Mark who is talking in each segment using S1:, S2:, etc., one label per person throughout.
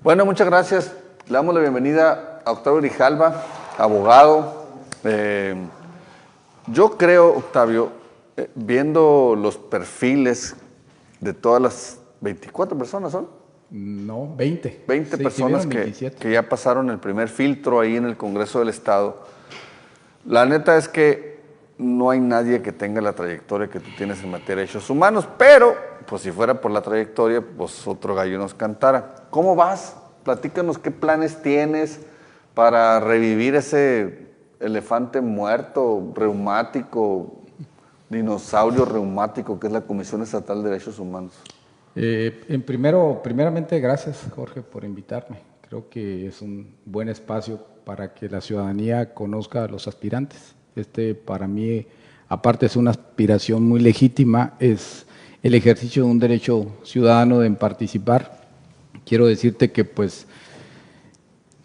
S1: Bueno, muchas gracias. Le damos la bienvenida a Octavio Grijalva, abogado. Yo creo, Octavio, viendo los perfiles de todas las 24 personas, ¿son?
S2: No, 20.
S1: 20 personas que ya pasaron el primer filtro ahí en el Congreso del Estado. La neta es que no hay nadie que tenga la trayectoria que tú tienes en materia de derechos humanos, pero pues si fuera por la trayectoria, pues otro gallo nos cantara. ¿Cómo vas? Platícanos qué planes tienes para revivir ese elefante muerto, reumático, dinosaurio reumático que es la Comisión Estatal de Derechos Humanos.
S2: Primeramente, gracias, Jorge, por invitarme. Creo que es un buen espacio para que la ciudadanía conozca a los aspirantes. Para mí, aparte es una aspiración muy legítima, es el ejercicio de un derecho ciudadano en participar. Quiero decirte que, pues,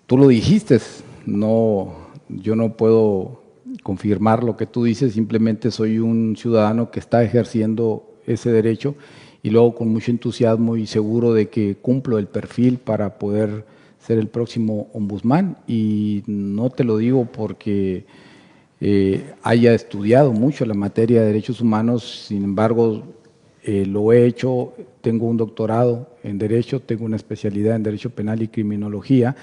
S2: tú lo dijiste, yo no puedo confirmar lo que tú dices, simplemente soy un ciudadano que está ejerciendo ese derecho y luego con mucho entusiasmo y seguro de que cumplo el perfil para poder ser el próximo ombudsman. Y no te lo digo porque haya estudiado mucho la materia de derechos humanos, sin embargo, lo he hecho, tengo un doctorado en Derecho, tengo una especialidad en Derecho Penal y Criminología,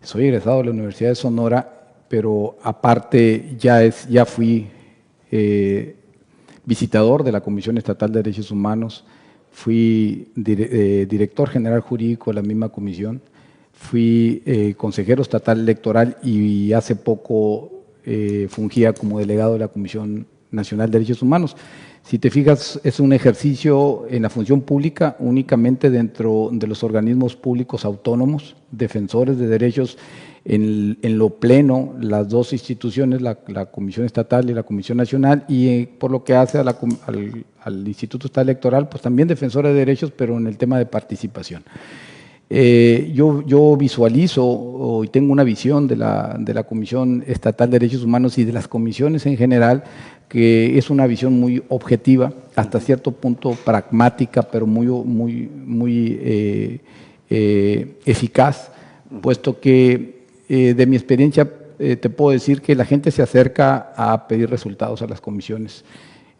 S2: soy egresado de la Universidad de Sonora, pero aparte ya fui visitador de la Comisión Estatal de Derechos Humanos, fui director general jurídico de la misma comisión, fui consejero estatal electoral y hace poco fungía como delegado de la Comisión Nacional de Derechos Humanos. Si te fijas, es un ejercicio en la función pública únicamente dentro de los organismos públicos autónomos, defensores de derechos en lo pleno, las dos instituciones, la Comisión Estatal y la Comisión Nacional, y por lo que hace al Instituto Estatal Electoral, pues también defensores de derechos, pero en el tema de participación. Yo visualizo y tengo una visión de la Comisión Estatal de Derechos Humanos y de las comisiones en general, que es una visión muy objetiva, hasta cierto punto pragmática, pero muy eficaz, puesto que de mi experiencia te puedo decir que la gente se acerca a pedir resultados a las comisiones.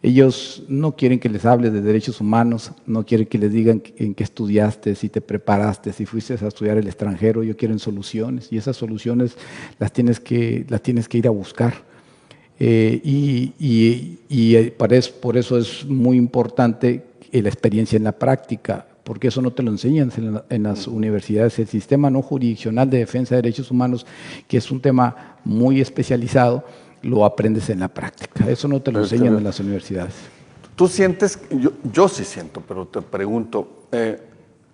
S2: Ellos no quieren que les hables de derechos humanos, no quieren que les digan en qué estudiaste, si te preparaste, si fuiste a estudiar al extranjero. Ellos quieren soluciones y esas soluciones las tienes que ir a buscar. Por eso es muy importante la experiencia en la práctica, porque eso no te lo enseñan en las universidades. El sistema no jurisdiccional de defensa de derechos humanos, que es un tema muy especializado, lo aprendes en la práctica. Eso no te lo enseñan en las universidades.
S1: ¿Tú sientes? Yo sí siento, pero te pregunto,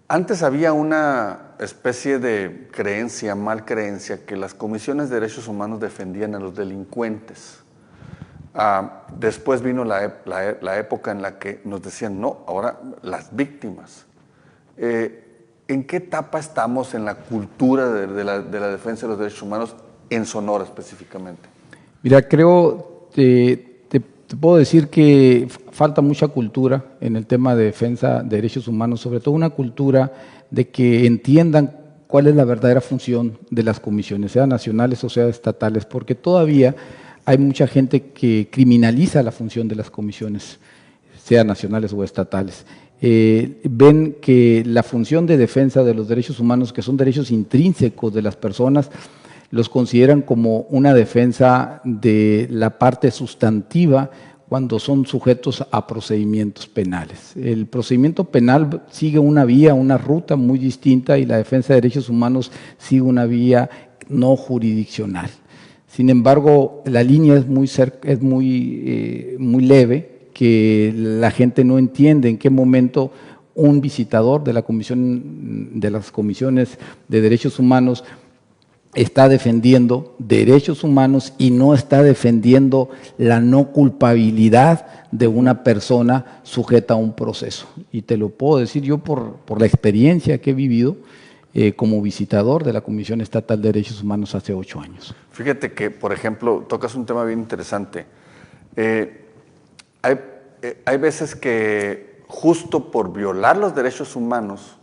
S1: antes había una especie de creencia, mal creencia, que las comisiones de derechos humanos defendían a los delincuentes. Después vino la época en la que nos decían, no, ahora las víctimas. ¿En qué etapa estamos en la cultura de la defensa de los derechos humanos en Sonora específicamente?
S2: Mira, creo, te puedo decir que falta mucha cultura en el tema de defensa de derechos humanos, sobre todo una cultura de que entiendan cuál es la verdadera función de las comisiones, sean nacionales o sean estatales, porque todavía hay mucha gente que criminaliza la función de las comisiones, sean nacionales o estatales. Ven que la función de defensa de los derechos humanos, que son derechos intrínsecos de las personas, los consideran como una defensa de la parte sustantiva cuando son sujetos a procedimientos penales. El procedimiento penal sigue una vía, una ruta muy distinta, y la defensa de derechos humanos sigue una vía no jurisdiccional. Sin embargo, la línea es muy leve, que la gente no entiende en qué momento un visitador de las comisiones de derechos humanos está defendiendo derechos humanos y no está defendiendo la no culpabilidad de una persona sujeta a un proceso. Y te lo puedo decir yo por la experiencia que he vivido como visitador de la Comisión Estatal de Derechos Humanos hace 8 años.
S1: Fíjate que, por ejemplo, tocas un tema bien interesante. Hay veces que justo por violar los derechos humanos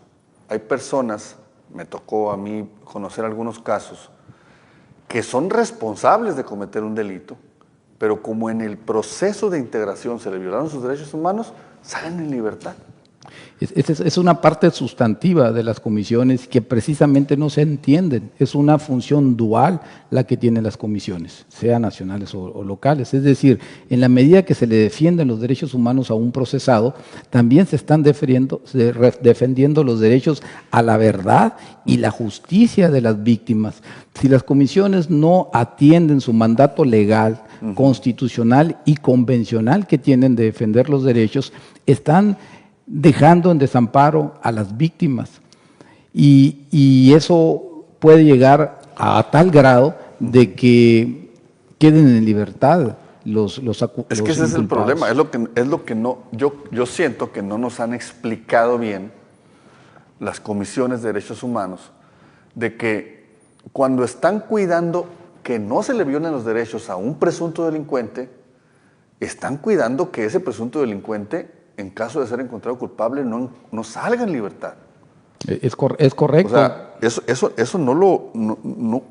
S1: hay personas me tocó a mí conocer algunos casos, que son responsables de cometer un delito, pero como en el proceso de integración se le violaron sus derechos humanos, salen en libertad.
S2: Es una parte sustantiva de las comisiones que precisamente no se entienden. Es una función dual la que tienen las comisiones, sean nacionales o locales. Es decir, en la medida que se le defienden los derechos humanos a un procesado, también se están defendiendo los derechos a la verdad y la justicia de las víctimas. Si las comisiones no atienden su mandato legal, constitucional y convencional que tienen de defender los derechos, están dejando en desamparo a las víctimas y eso puede llegar a tal grado de que queden en libertad los acusados.
S1: Es que ese es el problema, es lo que no, yo siento que no nos han explicado bien las comisiones de derechos humanos, de que cuando están cuidando que no se le violen los derechos a un presunto delincuente, están cuidando que ese presunto delincuente, en caso de ser encontrado culpable, no salga en libertad.
S2: Es correcto.
S1: O sea, eso no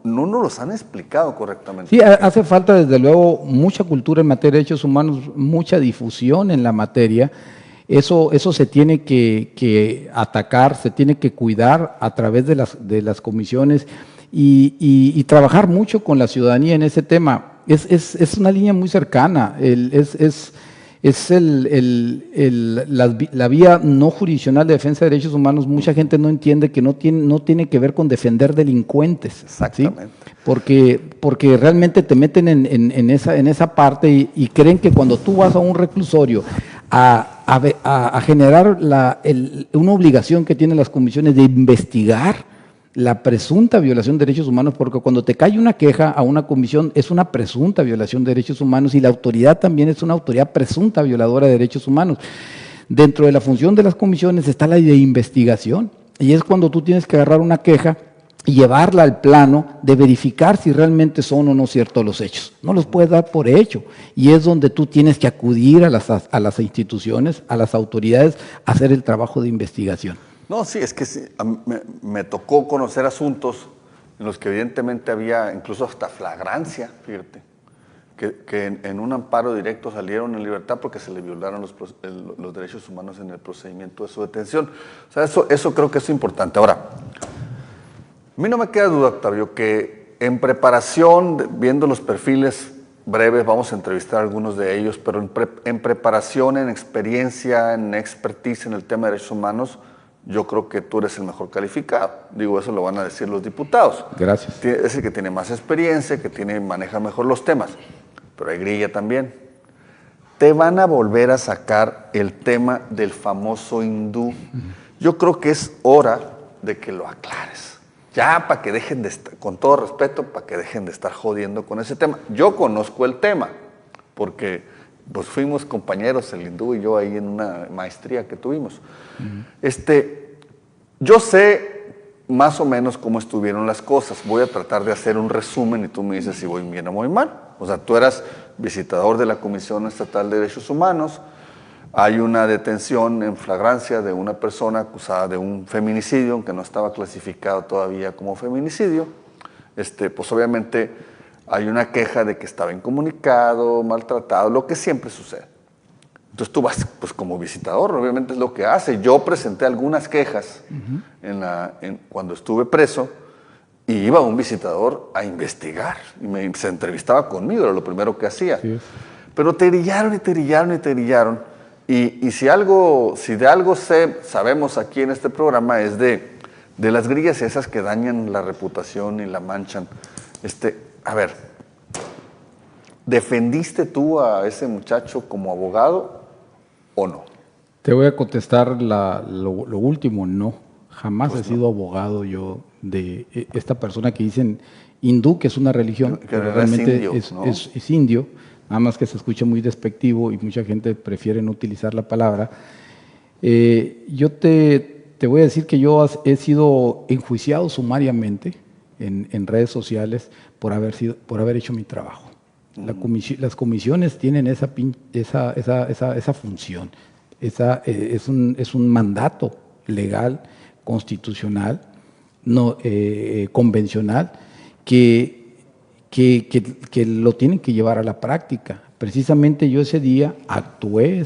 S1: nos los han explicado correctamente.
S2: Sí, hace falta desde luego mucha cultura en materia de derechos humanos, mucha difusión en la materia. Eso se tiene que atacar, se tiene que cuidar a través de las comisiones y trabajar mucho con la ciudadanía en ese tema. Es una línea muy cercana. La vía no jurisdiccional de defensa de derechos humanos. Mucha gente no entiende que no tiene que ver con defender delincuentes.
S1: Exactamente.
S2: ¿Sí? Porque realmente te meten en esa parte y creen que cuando tú vas a un reclusorio a generar una obligación que tienen las comisiones de investigar la presunta violación de derechos humanos, porque cuando te cae una queja a una comisión es una presunta violación de derechos humanos y la autoridad también es una autoridad presunta violadora de derechos humanos. Dentro de la función de las comisiones está la de investigación y es cuando tú tienes que agarrar una queja y llevarla al plano de verificar si realmente son o no ciertos los hechos. No los puedes dar por hecho y es donde tú tienes que acudir a las instituciones, a las autoridades, a hacer el trabajo de investigación.
S1: No, sí, es que sí, me tocó conocer asuntos en los que evidentemente había incluso hasta flagrancia, fíjate, que en un amparo directo salieron en libertad porque se le violaron los derechos humanos en el procedimiento de su detención. O sea, eso creo que es importante. Ahora, a mí no me queda duda, Octavio, que en preparación, viendo los perfiles breves, vamos a entrevistar a algunos de ellos, pero en preparación, en experiencia, en expertise en el tema de derechos humanos, yo creo que tú eres el mejor calificado. Digo, eso lo van a decir los diputados.
S2: Gracias.
S1: Es el que tiene más experiencia, que maneja mejor los temas. Pero hay grilla también. Te van a volver a sacar el tema del famoso hindú. Yo creo que es hora de que lo aclares. Ya, para que dejen de estar, con todo respeto, para que dejen de estar jodiendo con ese tema. Yo conozco el tema, porque pues fuimos compañeros, el hindú y yo, ahí en una maestría que tuvimos. Yo sé más o menos cómo estuvieron las cosas. Voy a tratar de hacer un resumen y tú me dices si voy bien o muy mal. O sea, tú eras visitador de la Comisión Estatal de Derechos Humanos. Hay una detención en flagrancia de una persona acusada de un feminicidio, aunque no estaba clasificado todavía como feminicidio. Pues obviamente hay una queja de que estaba incomunicado, maltratado, lo que siempre sucede. Entonces tú vas, pues como visitador, obviamente es lo que hace. Yo presenté algunas quejas cuando estuve preso y iba un visitador a investigar y se entrevistaba conmigo, era lo primero que hacía. Sí. Pero te grillaron y te grillaron y te grillaron. Y si de algo sabemos aquí en este programa es de las grillas esas que dañan la reputación y la manchan. A ver, ¿defendiste tú a ese muchacho como abogado o no?
S2: Te voy a contestar lo último, no. Jamás he sido abogado yo de esta persona que dicen hindú, que es una religión, que realmente es indio, nada más que se escucha muy despectivo y mucha gente prefiere no utilizar la palabra. Yo te voy a decir que yo he sido enjuiciado sumariamente en redes sociales por haber hecho mi trabajo. Las comisiones tienen esa función, es un mandato legal, constitucional, no, convencional que lo tienen que llevar a la práctica. Precisamente yo ese día actué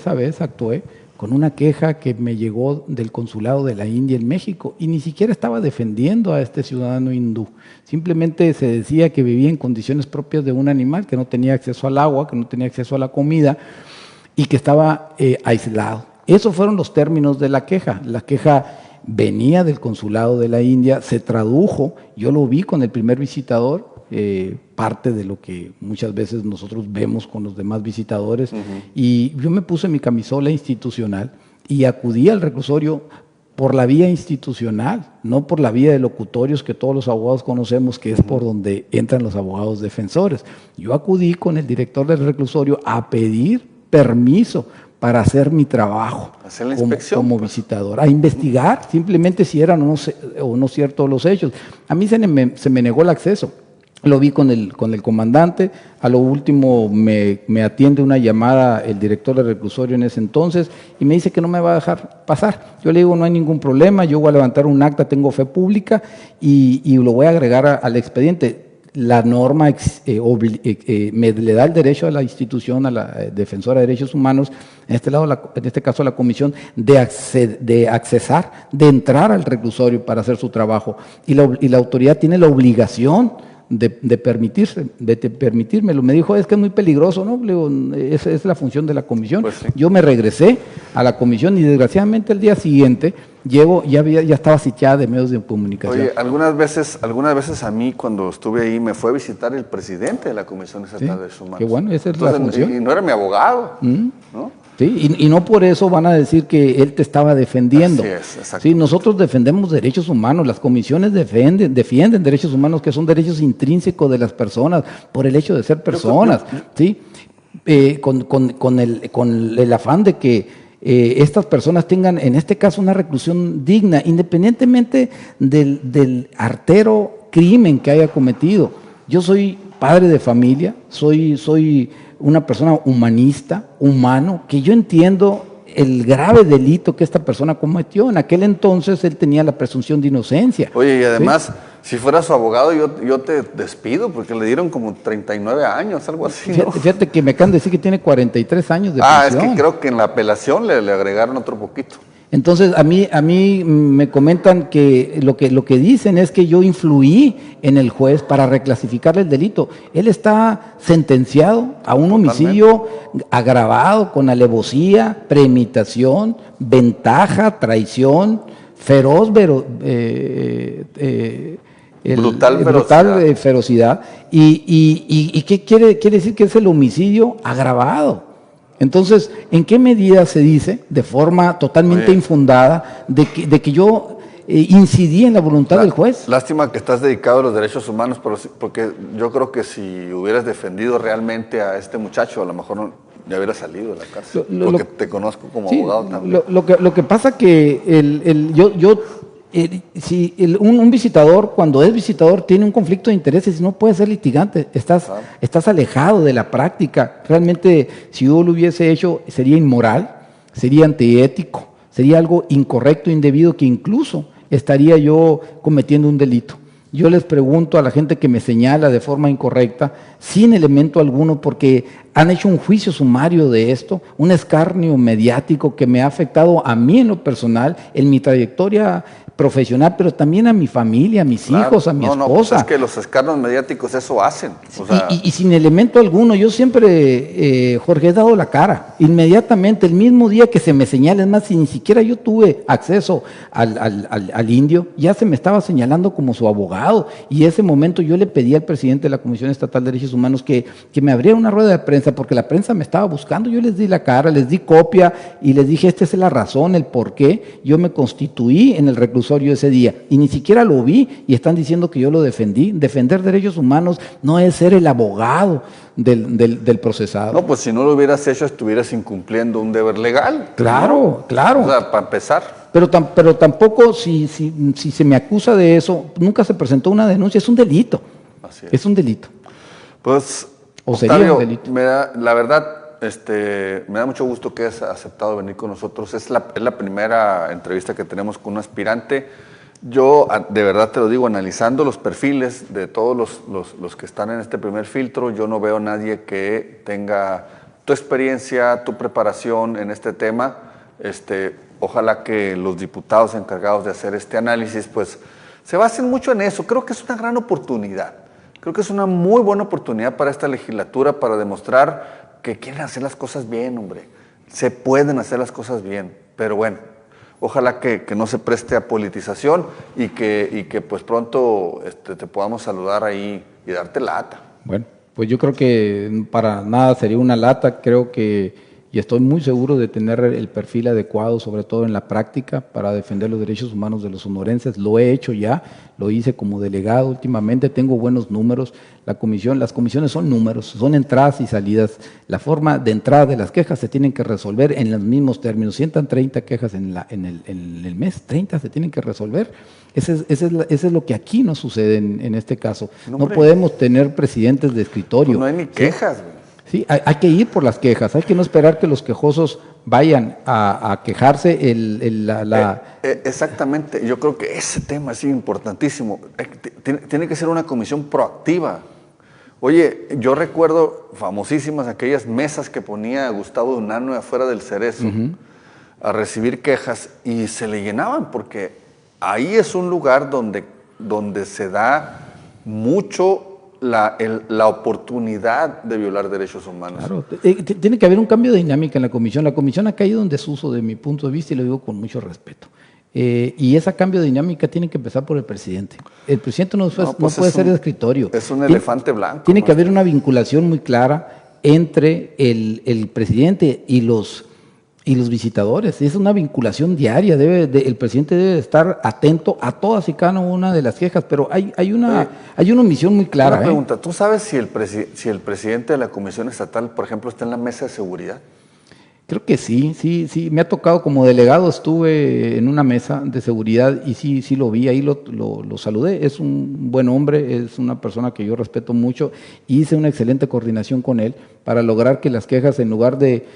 S2: con una queja que me llegó del consulado de la India en México y ni siquiera estaba defendiendo a este ciudadano hindú. Simplemente se decía que vivía en condiciones propias de un animal, que no tenía acceso al agua, que no tenía acceso a la comida y que estaba aislado. Esos fueron los términos de la queja. La queja venía del consulado de la India, se tradujo, yo lo vi con el primer visitador, parte de lo que muchas veces nosotros vemos con los demás visitadores, y yo me puse mi camisola institucional y acudí al reclusorio por la vía institucional, no por la vía de locutorios que todos los abogados conocemos, que es por donde entran los abogados defensores. Yo acudí con el director del reclusorio a pedir permiso para hacer mi trabajo,
S1: hacer la inspección,
S2: como visitador, a investigar simplemente si eran o no ciertos los hechos. A mí se me negó el acceso. Lo vi con el comandante, a lo último me atiende una llamada el director del reclusorio en ese entonces y me dice que no me va a dejar pasar. Yo le digo, no hay ningún problema, yo voy a levantar un acta, tengo fe pública y lo voy a agregar al expediente. La norma me le da el derecho a la institución, a la defensora de derechos humanos, en este caso a la comisión, de accesar, de entrar al reclusorio para hacer su trabajo. Y la autoridad tiene la obligación de permitírmelo. Me dijo, es que es muy peligroso, ¿no? Le digo, esa es la función de la comisión.
S1: Pues sí.
S2: Yo me regresé a la comisión y desgraciadamente el día siguiente llego, ya estaba sitiada de medios de comunicación.
S1: Oye, algunas veces a mí cuando estuve ahí me fue a visitar el presidente de la Comisión Estatal de Derechos Humanos.
S2: Qué bueno, esa es la función.
S1: Y no era mi abogado, ¿no?
S2: Sí, y no por eso van a decir que él te estaba defendiendo.
S1: Así es, exacto.
S2: Sí, nosotros defendemos derechos humanos, las comisiones defienden derechos humanos que son derechos intrínsecos de las personas por el hecho de ser personas, ¿sí? Con el afán de que estas personas tengan, en este caso, una reclusión digna, independientemente del artero crimen que haya cometido. Yo soy padre de familia, soy una persona humanista, humano, que yo entiendo el grave delito que esta persona cometió. En aquel entonces él tenía la presunción de inocencia.
S1: Oye, y además, si fuera su abogado, yo te despido, porque le dieron como 39 años, algo así, ¿no?
S2: Fíjate que me acaban de decir que tiene 43 años de prisión.
S1: Es que creo que en la apelación le agregaron otro poquito.
S2: Entonces, a mí me comentan que lo que dicen es que yo influí en el juez para reclasificarle el delito. Él está sentenciado a un homicidio agravado con alevosía, premeditación, ventaja, traición, feroz, brutal ferocidad. ¿Y qué quiere decir? Que es el homicidio agravado. Entonces, ¿en qué medida se dice, de forma totalmente infundada, de que yo incidí en la voluntad del juez?
S1: Lástima que estás dedicado a los derechos humanos, porque yo creo que si hubieras defendido realmente a este muchacho, a lo mejor no, ya hubiera salido de la cárcel, porque te conozco como abogado también.
S2: Lo que pasa que si un visitador, cuando es visitador, tiene un conflicto de intereses y no puede ser litigante, estás alejado de la práctica. Realmente, si yo lo hubiese hecho, sería inmoral, sería antiético, sería algo incorrecto, indebido, que incluso estaría yo cometiendo un delito. Yo les pregunto a la gente que me señala de forma incorrecta, sin elemento alguno, porque han hecho un juicio sumario de esto, un escarnio mediático que me ha afectado a mí en lo personal, en mi trayectoria profesional, pero también a mi familia, a mis hijos, a mi esposa.
S1: Pues es que los escarnios mediáticos eso hacen. O sea,
S2: y sin elemento alguno, yo siempre, Jorge, he dado la cara. Inmediatamente, el mismo día que se me señala, es más, si ni siquiera yo tuve acceso al indio, ya se me estaba señalando como su abogado. Y ese momento yo le pedí al presidente de la Comisión Estatal de Derechos Humanos que me abriera una rueda de prensa, porque la prensa me estaba buscando. Yo les di la cara, les di copia y les dije, esta es la razón, el por qué yo me constituí en el reclusorio ese día, y ni siquiera lo vi, y están diciendo que yo lo defendí. Defender derechos humanos no es ser el abogado del procesado.
S1: No, pues si no lo hubieras hecho, estuvieras incumpliendo un deber legal.
S2: Claro,
S1: ¿no?
S2: claro.
S1: O sea, para empezar.
S2: Pero tampoco, si se me acusa de eso, nunca se presentó una denuncia, es un delito.
S1: Así
S2: es un delito.
S1: Pues,
S2: sería
S1: Octavio,
S2: un delito.
S1: La verdad, me da mucho gusto que hayas aceptado venir con nosotros. Es la primera entrevista que tenemos con un aspirante. Yo, de verdad te lo digo, analizando los perfiles de todos los que están en este primer filtro, yo no veo a nadie que tenga tu experiencia, tu preparación en este tema. Ojalá que los diputados encargados de hacer este análisis, pues, se basen mucho en eso. Creo que es una gran oportunidad. Creo que es una muy buena oportunidad para esta legislatura para demostrar que quieren hacer las cosas bien, hombre. Se pueden hacer las cosas bien, pero bueno, ojalá que no se preste a politización y que pues pronto te podamos saludar ahí y darte lata.
S2: Bueno, pues yo creo que para nada sería una lata, creo que, y estoy muy seguro de tener el perfil adecuado, sobre todo en la práctica, para defender los derechos humanos de los sonorenses. Lo he hecho ya, lo hice como delegado últimamente, tengo buenos números. Las comisiones son números, son entradas y salidas. La forma de entrada de las quejas se tienen que resolver en los mismos términos. 130 quejas en el mes, 30 se tienen que resolver. Ese es lo que aquí no sucede en este caso. No podemos tener presidentes de escritorio.
S1: Pues no hay ni quejas, güey.
S2: Sí, hay que ir por las quejas, hay que no esperar que los quejosos vayan a quejarse.
S1: Exactamente, yo creo que ese tema es importantísimo. Tiene que ser una comisión proactiva. Oye, yo recuerdo famosísimas aquellas mesas que ponía Gustavo Dunano afuera del Cerezo a recibir quejas y se le llenaban, porque ahí es un lugar donde se da mucho la oportunidad de violar derechos humanos.
S2: Claro, tiene que haber un cambio de dinámica en la comisión. La comisión ha caído en desuso, de mi punto de vista, y lo digo con mucho respeto. Y ese cambio de dinámica tiene que empezar por el presidente. El presidente no puede ser de escritorio.
S1: Es un elefante blanco.
S2: Tiene que haber una vinculación muy clara entre el presidente y los visitadores. Es una vinculación diaria. El presidente debe estar atento a todas y cada una de las quejas, pero hay una omisión muy clara.
S1: Una pregunta, ¿tú sabes si el presidente de la Comisión Estatal, por ejemplo, está en la mesa de seguridad?
S2: Creo que sí. Me ha tocado, como delegado estuve en una mesa de seguridad y sí lo vi, ahí lo saludé. Es un buen hombre, es una persona que yo respeto mucho. Hice una excelente coordinación con él para lograr que las quejas, en lugar de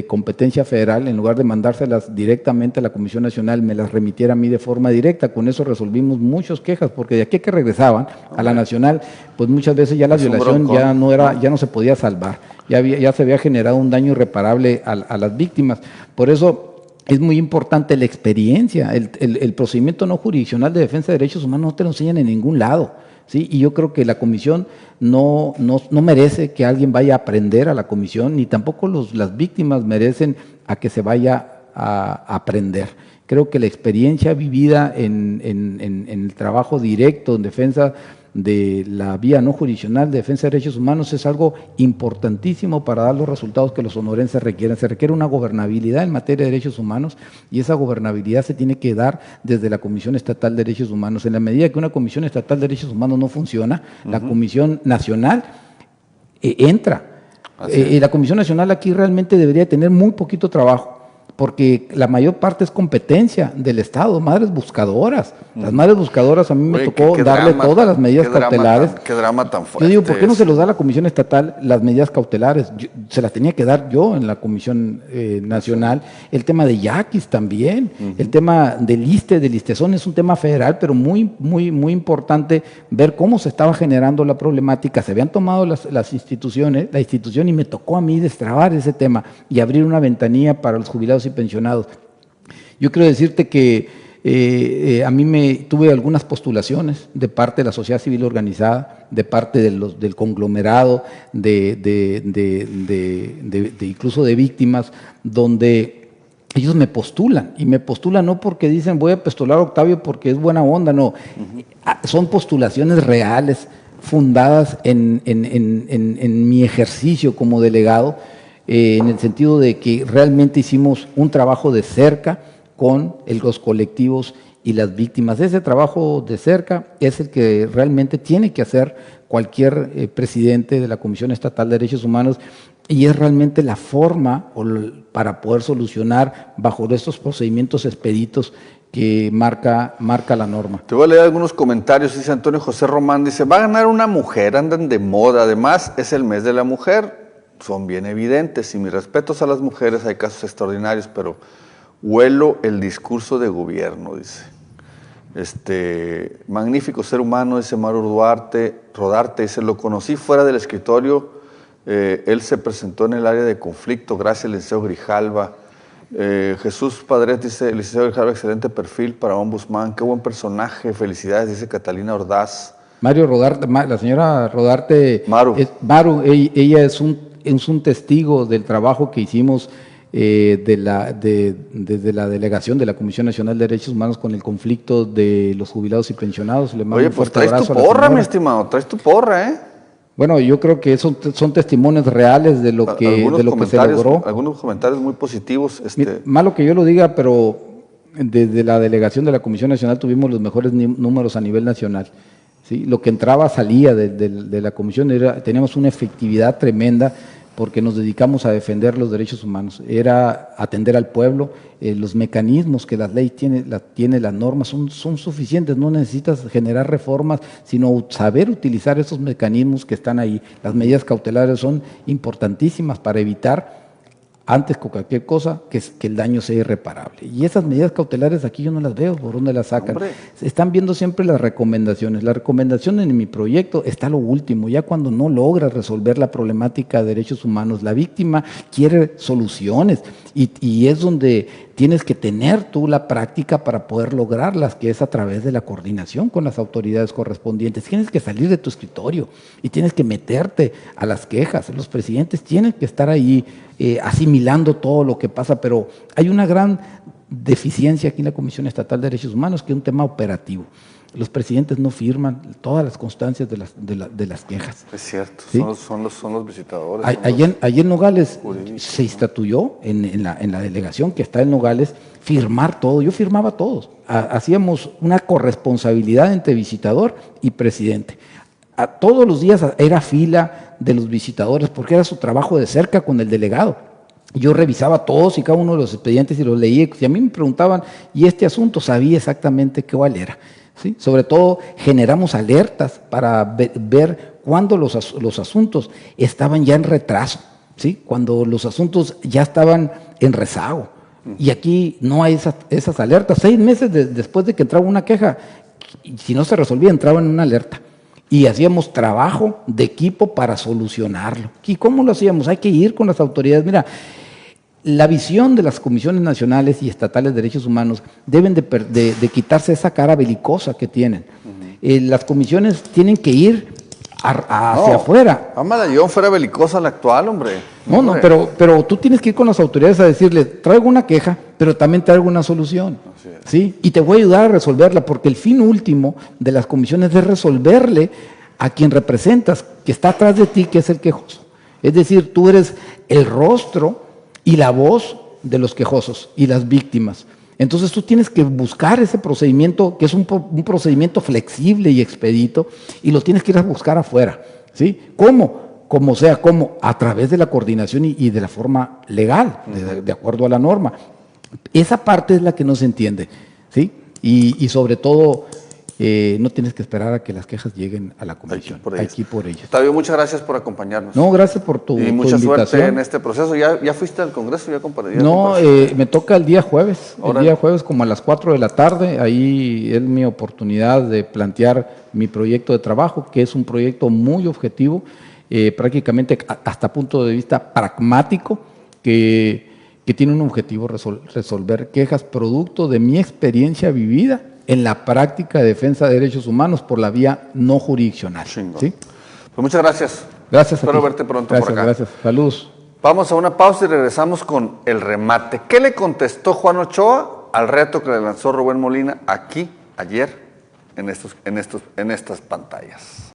S2: competencia federal, en lugar de mandárselas directamente a la Comisión Nacional, me las remitiera a mí de forma directa. Con eso resolvimos muchas quejas, porque de aquí que regresaban a la Nacional, pues muchas veces ya la violación ya no se podía salvar, ya se había generado un daño irreparable a las víctimas. Por eso es muy importante la experiencia. El procedimiento no jurisdiccional de defensa de derechos humanos no te lo enseñan en ningún lado, ¿sí? Y yo creo que la comisión no merece que alguien vaya a aprender a la comisión, ni tampoco las víctimas merecen a que se vaya a aprender. Creo que la experiencia vivida en el trabajo directo en defensa de la vía no jurisdiccional de defensa de derechos humanos es algo importantísimo para dar los resultados que los sonorenses requieren. Se requiere una gobernabilidad en materia de derechos humanos, y esa gobernabilidad se tiene que dar desde la Comisión Estatal de Derechos Humanos. En la medida que una Comisión Estatal de Derechos Humanos no funciona, la Comisión Nacional entra. La Comisión Nacional aquí realmente debería tener muy poquito trabajo, porque la mayor parte es competencia del Estado, madres buscadoras. Las madres buscadoras, a mí me tocó darle todas las medidas cautelares.
S1: Qué drama tan fuerte.
S2: Yo digo, ¿por qué no se los da a la Comisión Estatal las medidas cautelares? Se las tenía que dar yo en la Comisión Nacional. El tema de yaquis también, el tema del listezón es un tema federal, pero muy importante ver cómo se estaba generando la problemática. Se habían tomado la institución, y me tocó a mí destrabar ese tema y abrir una ventanilla para los jubilados y pensionados. Yo quiero decirte que a mí tuve algunas postulaciones de parte de la sociedad civil organizada, de parte del conglomerado, incluso de víctimas, donde ellos me postulan, y me postulan no porque dicen voy a postular a Octavio porque es buena onda, no. Son postulaciones reales, fundadas en mi ejercicio como delegado, en el sentido de que realmente hicimos un trabajo de cerca con los colectivos y las víctimas. Ese trabajo de cerca es el que realmente tiene que hacer cualquier presidente de la Comisión Estatal de Derechos Humanos, y es realmente la forma para poder solucionar bajo estos procedimientos expeditos que marca la norma.
S1: Te voy a leer algunos comentarios. Dice Antonio José Román, dice, va a ganar una mujer, andan de moda, además es el mes de la mujer. Son bien evidentes, y mis respetos a las mujeres, hay casos extraordinarios, pero huelo el discurso de gobierno, dice. Magnífico ser humano, dice Maru Rodarte, dice, lo conocí fuera del escritorio, él se presentó en el área de conflicto, gracias al licenciado Grijalva. Jesús Padret dice, el licenciado Grijalva, excelente perfil para ombudsman, qué buen personaje, felicidades, dice Catalina Ordaz.
S2: Mario Rodarte, la señora Rodarte,
S1: Maru,
S2: ella es un testigo del trabajo que hicimos desde la delegación de la Comisión Nacional de Derechos Humanos con el conflicto de los jubilados y pensionados. Le mando
S1: oye,
S2: un
S1: pues
S2: fuerte
S1: traes tu
S2: abrazo
S1: porra, mi estimado, traes tu porra, ¿eh?
S2: Bueno, yo creo que son testimonios reales de lo que se logró.
S1: Algunos comentarios muy positivos.
S2: Malo que yo lo diga, pero desde la delegación de la Comisión Nacional tuvimos los mejores números a nivel nacional. ¿Sí? Lo que entraba salía de la comisión, teníamos una efectividad tremenda porque nos dedicamos a defender los derechos humanos, era atender al pueblo, los mecanismos que la ley tiene, las normas son suficientes, no necesitas generar reformas, sino saber utilizar esos mecanismos que están ahí. Las medidas cautelares son importantísimas para evitar, antes que cualquier cosa, que el daño sea irreparable. Y esas medidas cautelares aquí yo no las veo, ¿por dónde las sacan?
S1: Hombre.
S2: Se están viendo siempre las recomendaciones. La recomendación en mi proyecto está lo último, ya cuando no logras resolver la problemática de derechos humanos. La víctima quiere soluciones y es donde tienes que tener tú la práctica para poder lograrlas, que es a través de la coordinación con las autoridades correspondientes. Tienes que salir de tu escritorio y tienes que meterte a las quejas. Los presidentes tienen que estar ahí asimilando todo lo que pasa, pero hay una gran deficiencia aquí en la Comisión Estatal de Derechos Humanos, que es un tema operativo. Los presidentes no firman todas las constancias de las quejas.
S1: Es cierto,
S2: ¿sí?
S1: son los visitadores.
S2: Allí en Nogales
S1: jurídicos.
S2: se instituyó en la delegación que está en Nogales firmar todo. Yo firmaba todos. Hacíamos una corresponsabilidad entre visitador y presidente. Todos los días era fila de los visitadores porque era su trabajo de cerca con el delegado. Yo revisaba todos y cada uno de los expedientes y los leía. Si a mí me preguntaban, ¿y este asunto? Sabía exactamente cuál era. ¿Sí? Sobre todo generamos alertas para ver cuándo los asuntos estaban ya en retraso, ¿sí? Cuando los asuntos ya estaban en rezago. Y aquí no hay esas alertas. 6 meses después de que entraba una queja, si no se resolvía, entraba en una alerta. Y hacíamos trabajo de equipo para solucionarlo. ¿Y cómo lo hacíamos? Hay que ir con las autoridades. Mira, la visión de las comisiones nacionales y estatales de derechos humanos deben de quitarse esa cara belicosa que tienen. Las comisiones tienen que ir hacia afuera.
S1: Yo fuera belicosa la actual, hombre.
S2: No, pero tú tienes que ir con las autoridades a decirles, traigo una queja, pero también traigo una solución. ¿Sí? Y te voy a ayudar a resolverla, porque el fin último de las comisiones es resolverle a quien representas, que está atrás de ti, que es el quejoso. Es decir, tú eres el rostro y la voz de los quejosos y las víctimas. Entonces tú tienes que buscar ese procedimiento, que es un procedimiento flexible y expedito, y lo tienes que ir a buscar afuera. ¿Sí? ¿Cómo? Como sea, ¿cómo? A través de la coordinación y de la forma legal, de acuerdo a la norma. Esa parte es la que no se entiende. ¿Sí? Y sobre todo, no tienes que esperar a que las quejas lleguen a la comisión. Hay que ir por ellas.
S1: Octavio, muchas gracias por acompañarnos.
S2: No, gracias por tu invitación.
S1: Y mucha suerte en este proceso. ¿Ya fuiste al Congreso? ¿Ya comparecerías?
S2: No, me toca el día jueves. El día jueves como a las 4 de la tarde. Ahí es mi oportunidad de plantear mi proyecto de trabajo, que es un proyecto muy objetivo, prácticamente hasta punto de vista pragmático, que tiene un objetivo, resolver quejas producto de mi experiencia vivida en la práctica de defensa de derechos humanos por la vía no jurisdiccional. ¿Sí?
S1: Pues muchas gracias.
S2: Gracias.
S1: Espero verte pronto por acá.
S2: Gracias. Saludos.
S1: Vamos a una pausa y regresamos con el remate. ¿Qué le contestó Juan Ochoa al reto que le lanzó Rubén Molina aquí ayer en estas pantallas?